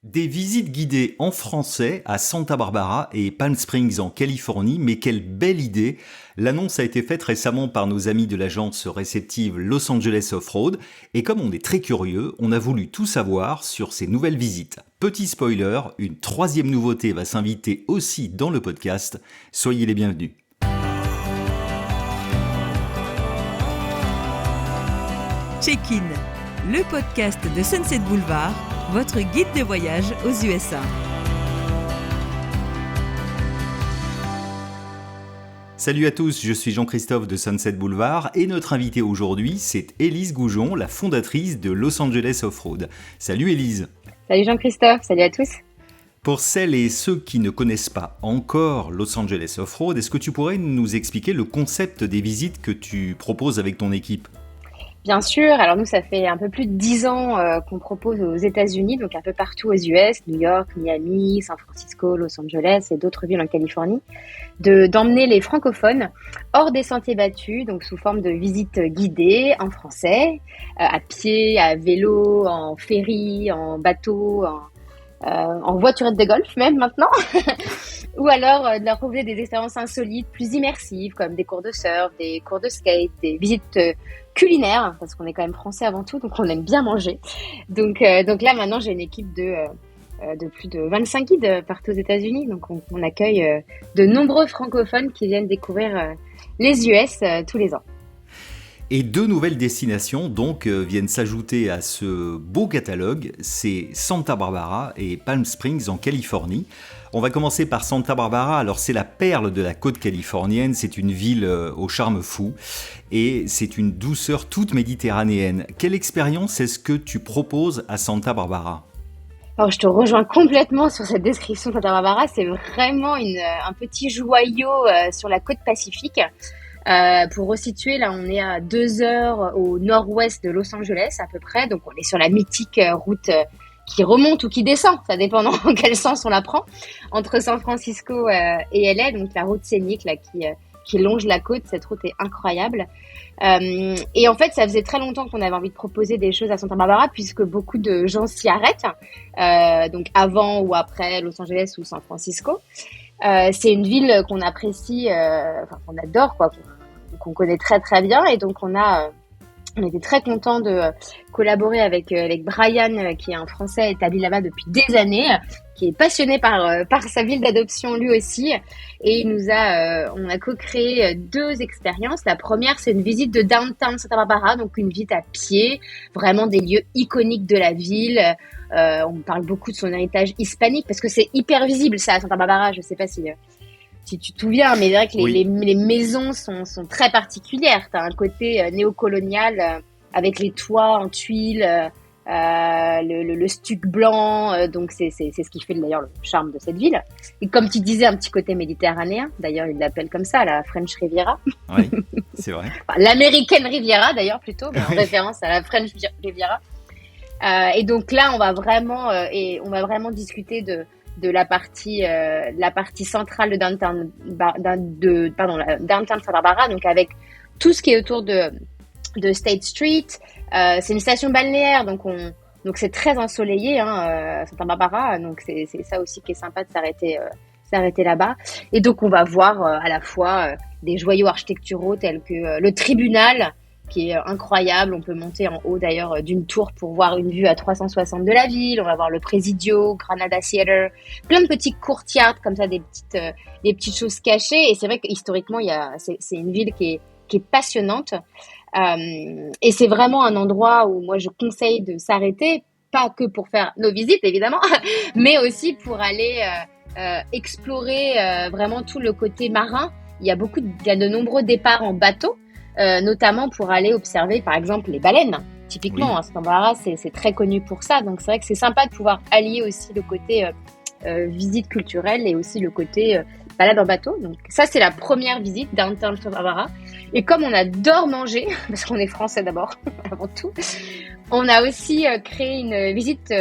Des visites guidées en français à Santa Barbara et Palm Springs en Californie, mais quelle belle idée! L'annonce a été faite récemment par nos amis de l'agence réceptive Los Angeles Off-Road, et comme on est très curieux, on a voulu tout savoir sur ces nouvelles visites. Petit spoiler, une troisième nouveauté va s'inviter aussi dans le podcast, soyez les bienvenus. Check-in, le podcast de Sunset Boulevard, votre guide de voyage aux USA. Salut à tous, je suis Jean-Christophe de Sunset Boulevard et notre invitée aujourd'hui, c'est Élise Goujon, la fondatrice de Los Angeles Off-Road. Salut Élise. Salut Jean-Christophe, salut à tous. Pour celles et ceux qui ne connaissent pas encore Los Angeles Off-Road, est-ce que tu pourrais nous expliquer le concept des visites que tu proposes avec ton équipe ? Bien sûr, alors nous ça fait un peu plus de 10 ans qu'on propose aux États-Unis, donc un peu partout aux US, New York, Miami, San Francisco, Los Angeles et d'autres villes en Californie, d'emmener les francophones hors des sentiers battus, donc sous forme de visites guidées en français, à pied, à vélo, en ferry, en bateau, en voiturette de golf même maintenant, ou alors de leur proposer des expériences insolites, plus immersives, comme des cours de surf, des cours de skate, des visites culinaires, parce qu'on est quand même français avant tout, donc on aime bien manger. Donc là maintenant j'ai une équipe de plus de 25 guides partout aux États-Unis, donc on accueille de nombreux francophones qui viennent découvrir les US tous les ans. Et deux nouvelles destinations donc viennent s'ajouter à ce beau catalogue, c'est Santa Barbara et Palm Springs en Californie. On va commencer par Santa Barbara. Alors c'est la perle de la côte californienne, c'est une ville au charme fou et c'est une douceur toute méditerranéenne. Quelle expérience est-ce que tu proposes à Santa Barbara ? Alors je te rejoins complètement sur cette description de Santa Barbara, c'est vraiment un petit joyau sur la côte pacifique. Pour resituer, là on est à 2 heures au nord-ouest de Los Angeles à peu près, donc on est sur la mythique route qui remonte ou qui descend, ça dépend dans quel sens on la prend, entre San Francisco et LA, donc la route scénique là, qui longe la côte. Cette route est incroyable. Et en fait, ça faisait très longtemps qu'on avait envie de proposer des choses à Santa Barbara, puisque beaucoup de gens s'y arrêtent, donc avant ou après Los Angeles ou San Francisco. C'est une ville qu'on apprécie, qu'on adore, quoi, qu'on connaît très très bien, et donc on était très contents de collaborer avec Brian, qui est un Français établi là-bas depuis des années, qui est passionné par sa ville d'adoption lui aussi, et on a co-créé 2 expériences. La première, c'est une visite de downtown Santa Barbara, donc une visite à pied, vraiment des lieux iconiques de la ville. On parle beaucoup de son héritage hispanique parce que c'est hyper visible ça à Santa Barbara. Je sais pas si tu te souviens, mais c'est vrai que les maisons sont très particulières. Tu as un côté néocolonial avec les toits en tuiles, le stuc blanc, donc c'est ce qui fait d'ailleurs le charme de cette ville. Et comme tu disais, un petit côté méditerranéen, d'ailleurs ils l'appellent comme ça, la French Riviera. Oui, c'est vrai. Enfin, l'American Riviera d'ailleurs plutôt, mais en référence à la French Riviera. Et donc là, on va vraiment discuter de la partie centrale de downtown Santa Barbara, donc avec tout ce qui est autour de State Street. C'est une station balnéaire, donc c'est très ensoleillé, Santa Barbara, donc c'est ça aussi qui est sympa de s'arrêter là-bas. Et donc on va voir à la fois des joyaux architecturaux tels que le tribunal, qui est incroyable. On peut monter en haut d'ailleurs d'une tour pour voir une vue à 360 de la ville. On va voir le Presidio, Granada Theater, plein de petits courtyards comme ça, des petites choses cachées. Et c'est vrai que historiquement, c'est une ville qui est passionnante. Et c'est vraiment un endroit où moi je conseille de s'arrêter, pas que pour faire nos visites évidemment, mais aussi pour aller explorer vraiment tout le côté marin. Il y a de nombreux départs en bateau, notamment pour aller observer par exemple les baleines. Typiquement, Santa Barbara, c'est très connu pour ça, donc c'est vrai que c'est sympa de pouvoir allier aussi le côté visite culturelle et aussi le côté balade en bateau. Donc ça, c'est la première visite downtown Santa Barbara. Et comme on adore manger, parce qu'on est français d'abord, avant tout, on a aussi créé une visite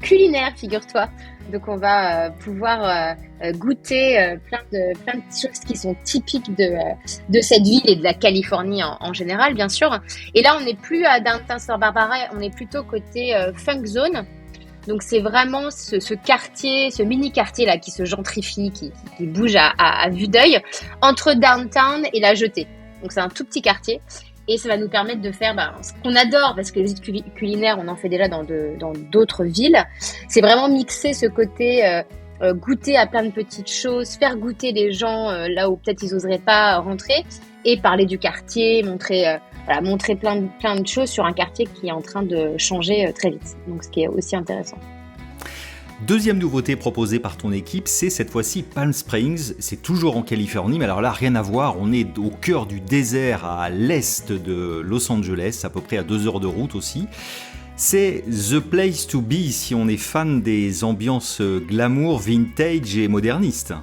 culinaire, figure-toi. Donc on va pouvoir goûter plein de choses qui sont typiques de cette ville et de la Californie en général, bien sûr. Et là, on n'est plus à downtown Santa Barbara, on est plutôt côté Funk Zone. Donc c'est vraiment ce quartier, ce mini quartier là qui se gentrifie, qui bouge à vue d'œil entre downtown et la Jetée. Donc c'est un tout petit quartier et ça va nous permettre de faire ce qu'on adore, parce que les visites culinaires on en fait déjà dans d'autres villes. C'est vraiment mixer ce côté goûter à plein de petites choses, faire goûter les gens là où peut-être ils oseraient pas rentrer, et parler du quartier, montrer plein de choses sur un quartier qui est en train de changer très vite. Donc ce qui est aussi intéressant. Deuxième nouveauté proposée par ton équipe, c'est cette fois-ci Palm Springs. C'est toujours en Californie, mais alors là, rien à voir. On est au cœur du désert à l'est de Los Angeles, à peu près à 2 heures de route aussi. C'est the place to be si on est fan des ambiances glamour, vintage et modernistes.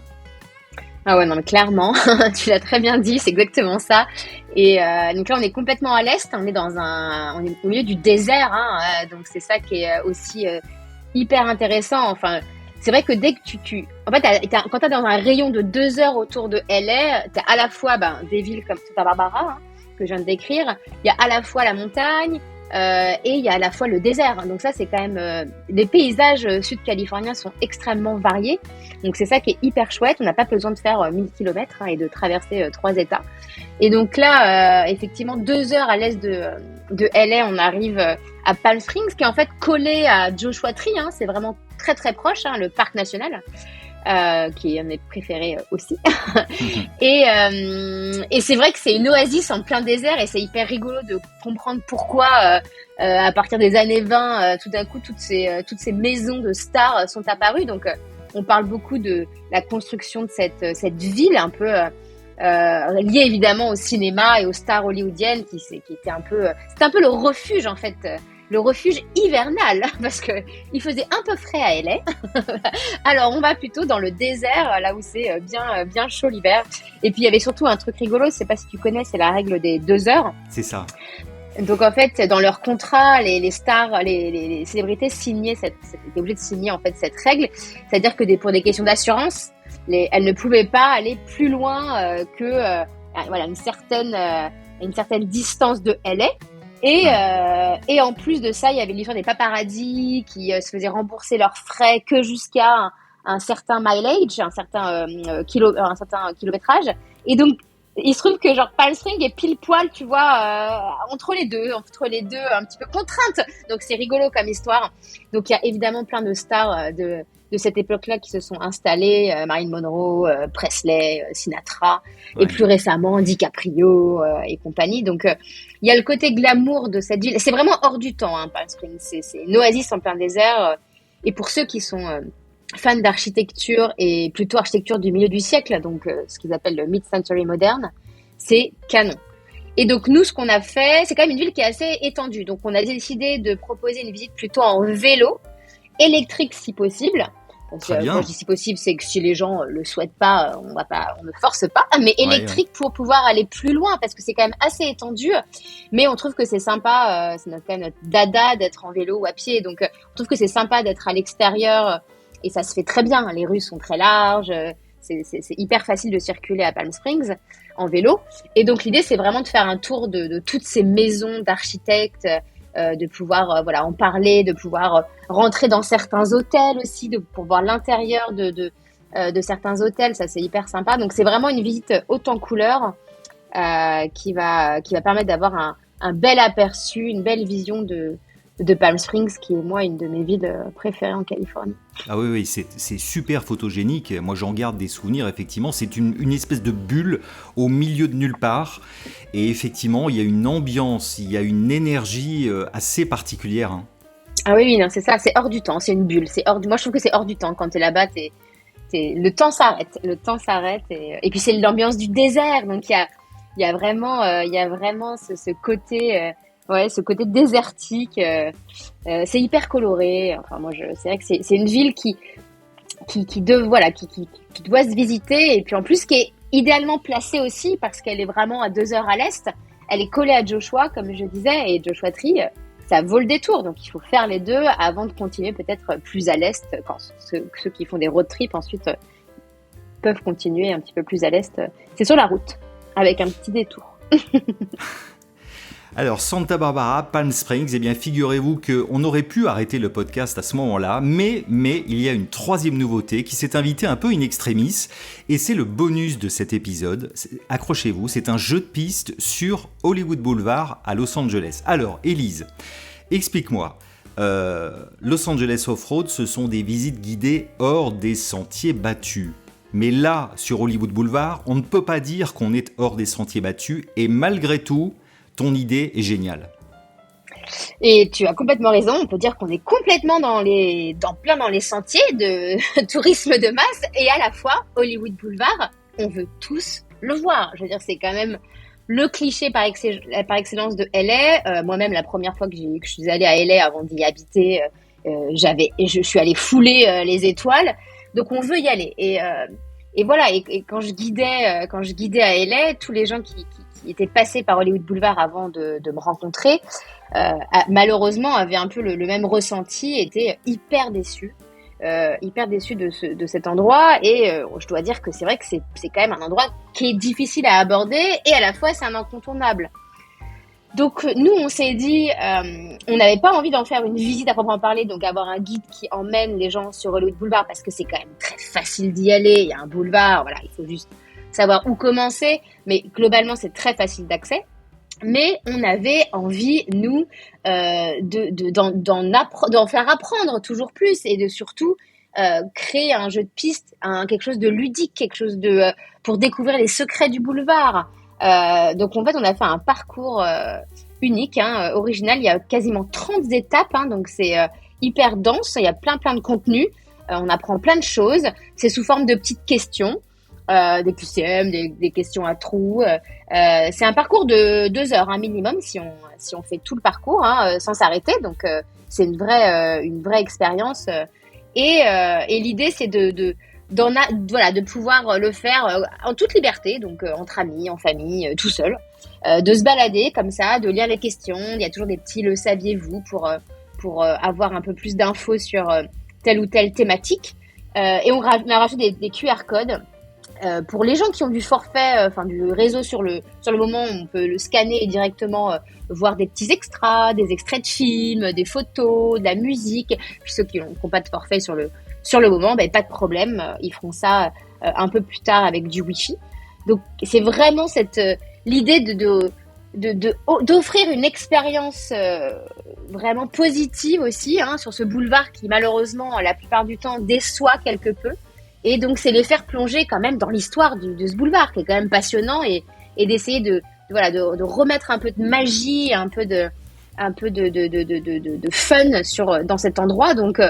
Ah ouais, non, mais clairement, tu l'as très bien dit, c'est exactement ça. Et donc là, on est complètement à l'est, on est au milieu du désert, donc c'est ça qui est aussi hyper intéressant. Enfin, c'est vrai que dès que en fait, quand t'es dans un rayon de 2 heures autour de LA, t'as à la fois des villes comme Santa Barbara, que je viens de décrire, il y a à la fois la montagne, et il y a à la fois le désert. Donc ça, c'est quand même... les paysages sud-californiens sont extrêmement variés. Donc c'est ça qui est hyper chouette. On n'a pas besoin de faire 1000 km et de traverser 3 États. Et donc là, effectivement, 2 heures à l'est de LA, on arrive à Palm Springs, qui est en fait collé à Joshua Tree. C'est vraiment très très proche, le parc national. Qui est un de mes préférés aussi. Et c'est vrai que c'est une oasis en plein désert, et c'est hyper rigolo de comprendre pourquoi à partir des années 20 tout d'un coup toutes ces maisons de stars sont apparues. Donc on parle beaucoup de la construction de cette ville un peu liée évidemment au cinéma et aux stars hollywoodiennes qui était un peu c'était un peu le refuge en fait, le refuge hivernal, parce que il faisait un peu frais à LA. Alors on va plutôt dans le désert, là où c'est bien chaud l'hiver. Et puis il y avait surtout un truc rigolo, je sais pas si tu connais, c'est la règle des 2 heures. C'est ça. Donc en fait, dans leur contrat, les stars, les célébrités étaient obligées de signer en fait cette règle, c'est-à-dire que pour des questions d'assurance, elles ne pouvaient pas aller plus loin que une certaine distance de LA. Et en plus de ça, il y avait l'histoire des paparazzis qui se faisaient rembourser leurs frais que jusqu'à un certain mileage, un certain kilométrage. Et donc, il se trouve que Palm Springs est pile poil, tu vois, entre les deux, un petit peu contrainte. Donc c'est rigolo comme histoire. Donc il y a évidemment plein de stars de cette époque-là qui se sont installées, Marilyn Monroe, Presley, Sinatra, et plus récemment DiCaprio et compagnie. Donc il y a le côté glamour de cette ville. C'est vraiment hors du temps, Palm Springs. C'est une oasis en plein désert. Et pour ceux qui sont fans d'architecture, et plutôt architecture du milieu du siècle, donc ce qu'ils appellent le mid-century moderne, c'est canon. Et donc nous, ce qu'on a fait, c'est quand même une ville qui est assez étendue. Donc on a décidé de proposer une visite plutôt en vélo, électrique si possible. Donc, quand je dis si possible, c'est que si les gens le souhaitent pas, on ne force pas, mais électrique pour pouvoir aller plus loin, parce que c'est quand même assez étendu. Mais on trouve que c'est sympa, c'est quand même notre dada d'être en vélo ou à pied. Donc on trouve que c'est sympa d'être à l'extérieur, et ça se fait très bien. Les rues sont très larges, c'est hyper facile de circuler à Palm Springs en vélo. Et donc l'idée, c'est vraiment de faire un tour de toutes ces maisons d'architectes, de pouvoir en parler, de pouvoir rentrer dans certains hôtels aussi, pour voir l'intérieur de certains hôtels. Ça, c'est hyper sympa. Donc c'est vraiment une visite haute en couleurs qui va permettre d'avoir un bel aperçu, une belle vision de Palm Springs, qui est moi une de mes villes préférées en Californie. Ah oui, c'est super photogénique. Moi, j'en garde des souvenirs, effectivement. C'est une espèce de bulle au milieu de nulle part. Et effectivement, il y a une ambiance, il y a une énergie assez particulière. Ah oui, non, c'est ça. C'est hors du temps. C'est une bulle. Moi, je trouve que c'est hors du temps. Quand tu es là-bas, le temps s'arrête. Le temps s'arrête. Et puis, c'est l'ambiance du désert. Donc, il y a vraiment ce côté... ce côté désertique, c'est hyper coloré. Enfin, c'est vrai que c'est une ville qui doit se visiter, et puis en plus qui est idéalement placée aussi parce qu'elle est vraiment à 2 heures à l'est. Elle est collée à Joshua, comme je disais, et Joshua Tree, ça vaut le détour. Donc il faut faire les deux avant de continuer peut-être plus à l'est. Quand ceux qui font des road trips ensuite peuvent continuer un petit peu plus à l'est. C'est sur la route avec un petit détour. Alors, Santa Barbara, Palm Springs, eh bien, figurez-vous qu'on aurait pu arrêter le podcast à ce moment-là, mais il y a une troisième nouveauté qui s'est invitée un peu in extremis, et c'est le bonus de cet épisode. Accrochez-vous, c'est un jeu de piste sur Hollywood Boulevard à Los Angeles. Alors, Élise, explique-moi. Los Angeles Off-Road, ce sont des visites guidées hors des sentiers battus. Mais là, sur Hollywood Boulevard, on ne peut pas dire qu'on est hors des sentiers battus, et malgré tout, ton idée est géniale. Et tu as complètement raison, on peut dire qu'on est complètement plein dans les sentiers de tourisme de masse, et à la fois, Hollywood Boulevard, on veut tous le voir. Je veux dire, c'est quand même le cliché par excellence de LA. Moi-même, la première fois que je suis allée à LA avant d'y habiter, je suis allée fouler les étoiles. Donc on veut y aller. Et voilà. Et quand je guidais à LA, tous les gens qui étaient passés par Hollywood Boulevard avant de me rencontrer, malheureusement avaient un peu le même ressenti, étaient hyper déçus de cet endroit. Et je dois dire que c'est vrai que c'est quand même un endroit qui est difficile à aborder et à la fois c'est un incontournable. Donc nous on s'est dit, on n'avait pas envie d'en faire une visite à proprement parler, donc avoir un guide qui emmène les gens sur Hollywood Boulevard parce que c'est quand même très facile d'y aller, il y a un boulevard, voilà, il faut juste savoir où commencer, mais globalement c'est très facile d'accès. Mais on avait envie, nous, d'en faire apprendre toujours plus et de surtout créer un jeu de piste, quelque chose de ludique, quelque chose pour découvrir les secrets du boulevard. Donc en fait, on a fait un parcours unique, original. Il y a quasiment 30 étapes, donc c'est hyper dense. Il y a plein de contenus. On apprend plein de choses. C'est sous forme de petites questions. Des QCM, des questions à trous. C'est un parcours de 2 heures, un minimum, si on fait tout le parcours sans s'arrêter. Donc, c'est une vraie expérience. Et l'idée, c'est de pouvoir le faire en toute liberté, donc entre amis, en famille, tout seul. De se balader comme ça, de lire les questions. Il y a toujours des petits « le saviez-vous » pour avoir un peu plus d'infos sur telle ou telle thématique. Et on a rajouté des QR codes. Pour les gens qui ont du forfait, du réseau sur le moment, on peut le scanner et directement voir des petits extras, des extraits de films, des photos, de la musique. Puis ceux qui n'ont pas de forfait sur le moment, pas de problème, ils feront ça un peu plus tard avec du Wi-Fi. Donc c'est vraiment l'idée d'offrir une expérience vraiment positive aussi sur ce boulevard qui malheureusement la plupart du temps déçoit quelque peu. Et donc, c'est les faire plonger quand même dans l'histoire de ce boulevard qui est quand même passionnant et d'essayer de remettre un peu de magie, un peu de fun dans cet endroit. Donc,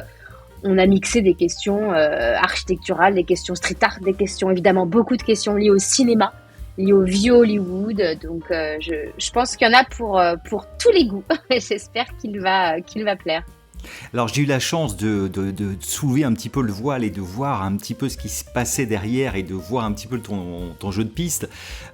on a mixé des questions architecturales, des questions street art, des questions, évidemment, beaucoup de questions liées au cinéma, liées au vieux Hollywood. Donc, je pense qu'il y en a pour tous les goûts. J'espère qu'il va plaire. Alors j'ai eu la chance de soulever un petit peu le voile et de voir un petit peu ce qui se passait derrière et de voir un petit peu ton jeu de piste.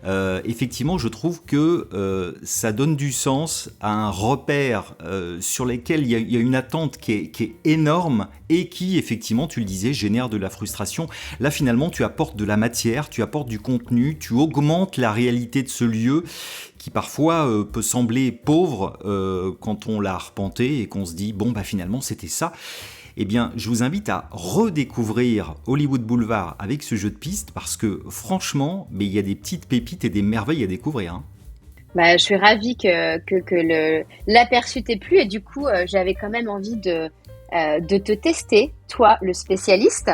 Effectivement, je trouve que ça donne du sens à un repère sur lequel il y a une attente qui est énorme et qui, effectivement, tu le disais, génère de la frustration. Là, finalement, tu apportes de la matière, tu apportes du contenu, tu augmentes la réalité de ce lieu qui parfois peut sembler pauvre quand on l'a arpenté et qu'on se dit bon finalement c'était ça. Eh bien, je vous invite à redécouvrir Hollywood Boulevard avec ce jeu de piste parce que franchement, il y a des petites pépites et des merveilles à découvrir. Je suis ravie que l'aperçu t'ait plu et du coup, j'avais quand même envie de te tester, toi, le spécialiste.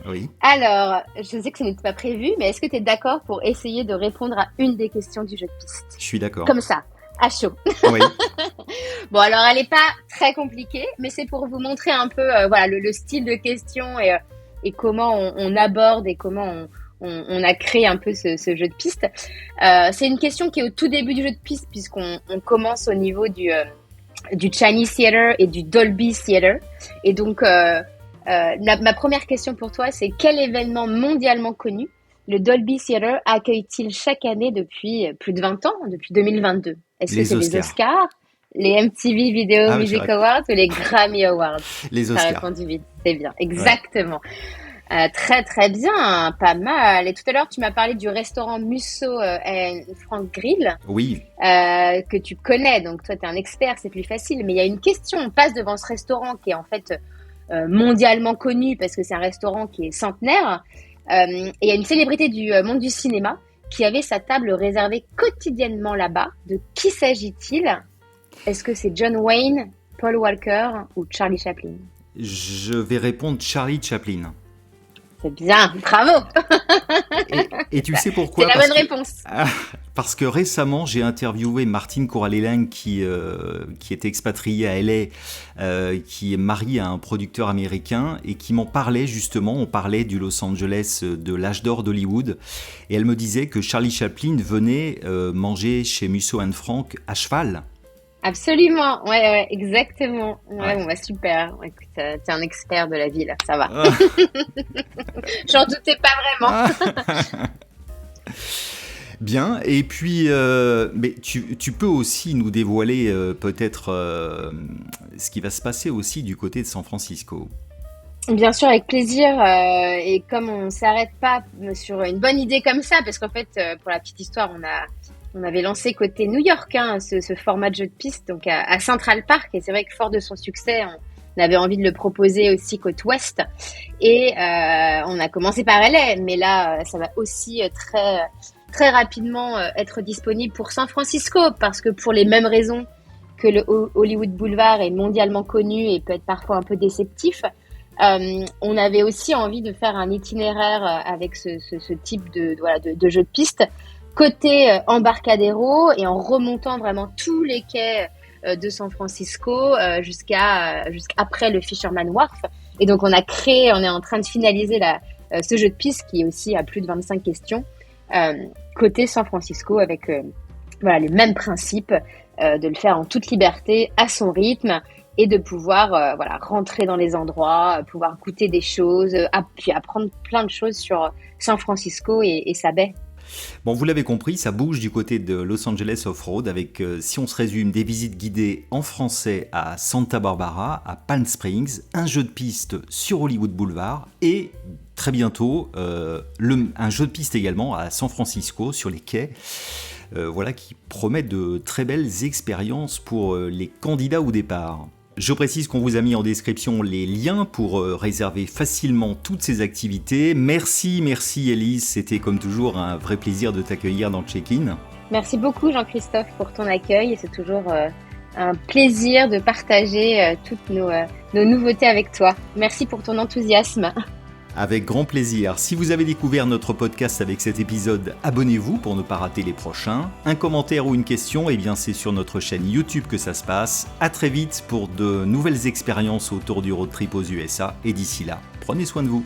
Oui. Alors, je sais que ce n'était pas prévu, mais est-ce que tu es d'accord pour essayer de répondre à une des questions du jeu de piste ? Je suis d'accord. Comme ça, à chaud. Oui. Bon, alors, elle n'est pas très compliquée, mais c'est pour vous montrer un peu le style de questions et comment on aborde et comment on a créé un peu ce jeu de piste. C'est une question qui est au tout début du jeu de piste, puisqu'on commence au niveau du Chinese Theater et du Dolby Theater. Et donc... ma première question pour toi, c'est quel événement mondialement connu le Dolby Theater accueille-t-il chaque année depuis plus de 20 ans, depuis 2022 ? Est-ce que c'est les Oscars, les MTV Video Music Awards ou les Grammy Awards ? Les Oscars. T'as répondu vite, c'est bien, exactement. Très très bien, pas mal. Et tout à l'heure, tu m'as parlé du restaurant Musso Frank Grill, Oui, que tu connais. Donc toi, tu es un expert, c'est plus facile. Mais il y a une question. On passe devant ce restaurant qui est en fait mondialement connu parce que c'est un restaurant qui est centenaire. Et il y a une célébrité du monde du cinéma qui avait sa table réservée quotidiennement là-bas. De qui s'agit-il? Est-ce que c'est John Wayne, Paul Walker ou Charlie Chaplin? je vais répondre Charlie Chaplin. C'est bien, bravo! Et tu sais C'est pourquoi? la bonne réponse. Parce que récemment, j'ai interviewé Martine Koralélang qui était expatriée à LA, qui est mariée à un producteur américain et qui m'en parlait justement. On parlait du Los Angeles de l'âge d'or d'Hollywood. Et elle me disait que Charlie Chaplin venait manger chez Musso & Frank à cheval. Absolument, ouais, exactement. Ouais, Ouais. bon, bah, super. Écoute, t'es un expert de la ville, ça va. Ah. J'en doutais pas vraiment. Bien, et puis, mais tu peux aussi nous dévoiler peut-être ce qui va se passer aussi du côté de San Francisco. Bien sûr, avec plaisir. Et comme on s'arrête pas sur une bonne idée comme ça, parce qu'en fait, pour la petite histoire, on avait lancé côté New York ce format de jeu de piste, donc à Central Park. Et c'est vrai que fort de son succès, on avait envie de le proposer aussi côte ouest. Et on a commencé par LA, mais là, ça va aussi très rapidement être disponible pour San Francisco, parce que pour les mêmes raisons que le Hollywood Boulevard est mondialement connu et peut être parfois un peu déceptif, on avait aussi envie de faire un itinéraire avec ce type de jeu de piste côté Embarcadero et en remontant vraiment tous les quais de San Francisco jusqu'après le Fisherman Wharf. Et donc on est en train de finaliser ce jeu de piste qui est aussi à plus de 25 questions côté San Francisco avec les mêmes principes de le faire en toute liberté, à son rythme et de pouvoir rentrer dans les endroits, pouvoir goûter des choses, puis apprendre plein de choses sur San Francisco et sa baie. Bon, vous l'avez compris, ça bouge du côté de Los Angeles Off-Road avec, si on se résume, des visites guidées en français à Santa Barbara, à Palm Springs, un jeu de piste sur Hollywood Boulevard et très bientôt un jeu de piste également à San Francisco sur les quais. Qui promet de très belles expériences pour les candidats au départ. Je précise qu'on vous a mis en description les liens pour réserver facilement toutes ces activités. Merci Élise, c'était comme toujours un vrai plaisir de t'accueillir dans le check-in. Merci beaucoup Jean-Christophe pour ton accueil et c'est toujours un plaisir de partager toutes nos nouveautés avec toi. Merci pour ton enthousiasme. Avec grand plaisir. Si vous avez découvert notre podcast avec cet épisode, abonnez-vous pour ne pas rater les prochains. Un commentaire ou une question, c'est sur notre chaîne YouTube que ça se passe. À très vite pour de nouvelles expériences autour du road trip aux USA. Et d'ici là, prenez soin de vous.